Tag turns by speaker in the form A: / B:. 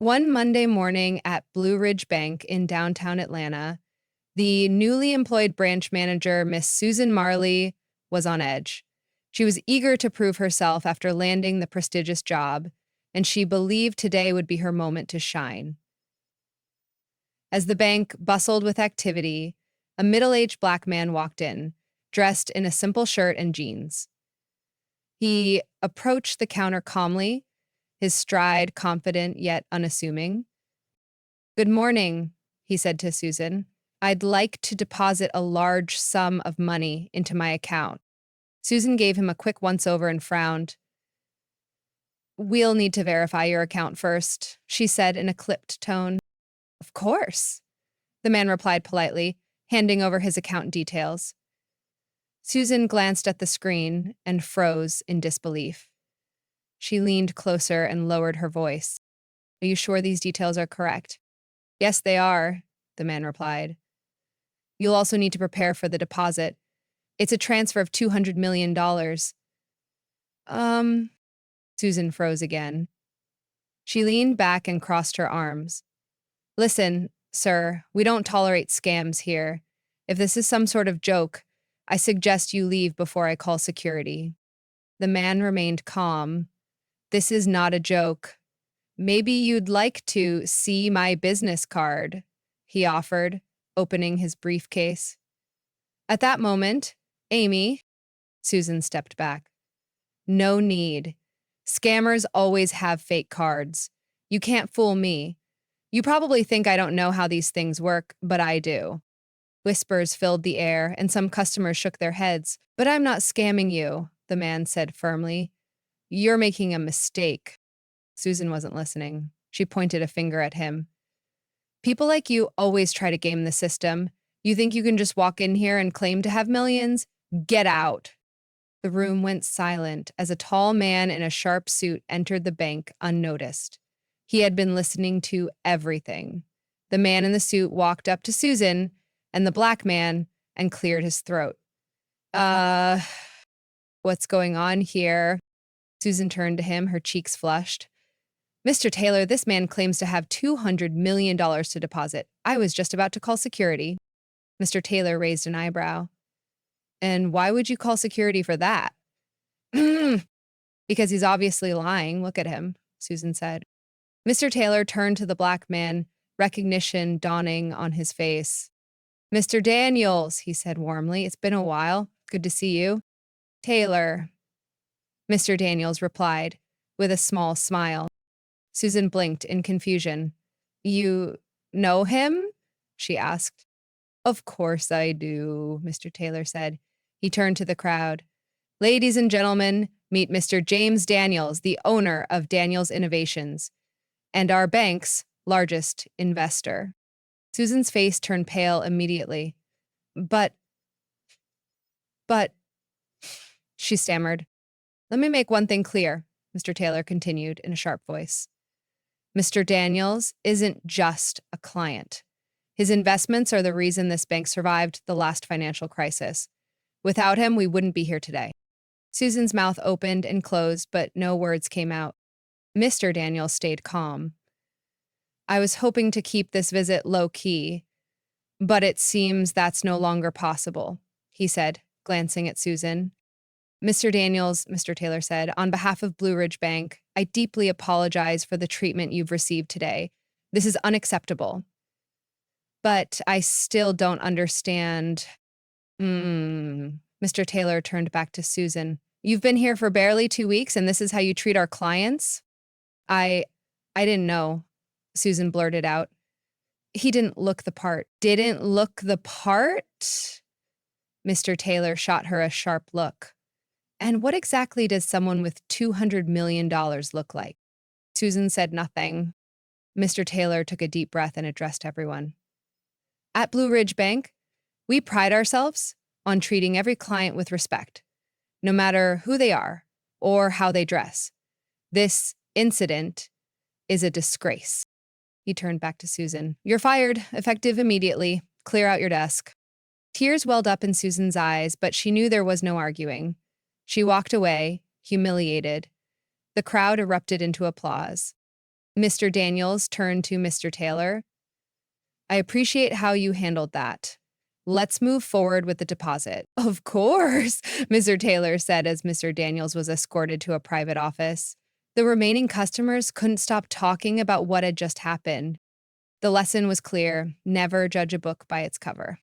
A: One Monday morning at Blue Ridge Bank in downtown Atlanta, the newly employed branch manager, Miss Susan Marley, was on edge. She was eager to prove herself after landing the prestigious job, and she believed today would be her moment to shine. As the bank bustled with activity, a middle-aged black man walked in, dressed in a simple shirt and jeans. He approached the counter calmly, his stride confident yet unassuming. "Good morning," he said to Susan. "I'd like to deposit a large sum of money into my account." Susan gave him a quick once-over and frowned. "We'll need to verify your account first," she said in a clipped tone. "Of course," the man replied politely, handing over his account details. Susan glanced at the screen and froze in disbelief. She leaned closer and lowered her voice. "Are you sure these details are correct?" "Yes, they are," the man replied. "You'll also need to prepare for the deposit. It's a transfer of $200 million. Um, Susan froze again. She leaned back and crossed her arms. "Listen, sir, we don't tolerate scams here. If this is some sort of joke, I suggest you leave before I call security." The man remained calm. "This is not a joke. Maybe you'd like to see my business card," he offered, opening his briefcase. At that moment, Amy, Susan stepped back. "No need. Scammers always have fake cards. You can't fool me. You probably think I don't know how these things work, but I do." Whispers filled the air, and some customers shook their heads. "But I'm not scamming you," the man said firmly. "You're making a mistake." Susan wasn't listening. She pointed a finger at him. "People like you always try to game the system. You think you can just walk in here and claim to have millions? Get out." The room went silent as a tall man in a sharp suit entered the bank unnoticed. He had been listening to everything. The man in the suit walked up to Susan and the black man and cleared his throat. Uh, what's going on here?" Susan turned to him, her cheeks flushed. "Mr. Taylor, this man claims to have $200 million to deposit. I was just about to call security." Mr. Taylor raised an eyebrow. "And why would you call security for that?" "Because he's obviously lying. Look at him," Susan said. Mr. Taylor turned to the black man, recognition dawning on his face. "Mr. Daniels," he said warmly. "It's been a while. Good to see you." "Taylor," Mr. Daniels replied, with a small smile. Susan blinked in confusion. "You know him?" she asked. "Of course I do," Mr. Taylor said. He turned to the crowd. "Ladies and gentlemen, meet Mr. James Daniels, the owner of Daniels Innovations, and our bank's largest investor." Susan's face turned pale immediately. But, she stammered. "Let me make one thing clear," Mr. Taylor continued in a sharp voice. "Mr. Daniels isn't just a client. His investments are the reason this bank survived the last financial crisis. Without him, we wouldn't be here today." Susan's mouth opened and closed, but no words came out. Mr. Daniels stayed calm. "I was hoping to keep this visit low-key, but it seems that's no longer possible," he said, glancing at Susan. "Mr. Daniels," Mr. Taylor said, "on behalf of Blue Ridge Bank, I deeply apologize for the treatment you've received today. This is unacceptable. But I still don't understand." Mr. Taylor turned back to Susan. "You've been here for barely 2 weeks, and this is how you treat our clients?" I didn't know," Susan blurted out. "He didn't look the part." "Didn't look the part?" Mr. Taylor shot her a sharp look. "And what exactly does someone with $200 million look like?" Susan said nothing. Mr. Taylor took a deep breath and addressed everyone. "At Blue Ridge Bank, we pride ourselves on treating every client with respect, no matter who they are or how they dress. This incident is a disgrace." He turned back to Susan. "You're fired, effective immediately. Clear out your desk." Tears welled up in Susan's eyes, but she knew there was no arguing. She walked away, humiliated. The crowd erupted into applause. Mr. Daniels turned to Mr. Taylor. I appreciate how you handled that. Let's move forward with the deposit. Of course, Mr. Taylor said as Mr. Daniels was escorted to a private office. The remaining customers couldn't stop talking about what had just happened. The lesson was clear: never judge a book by its cover.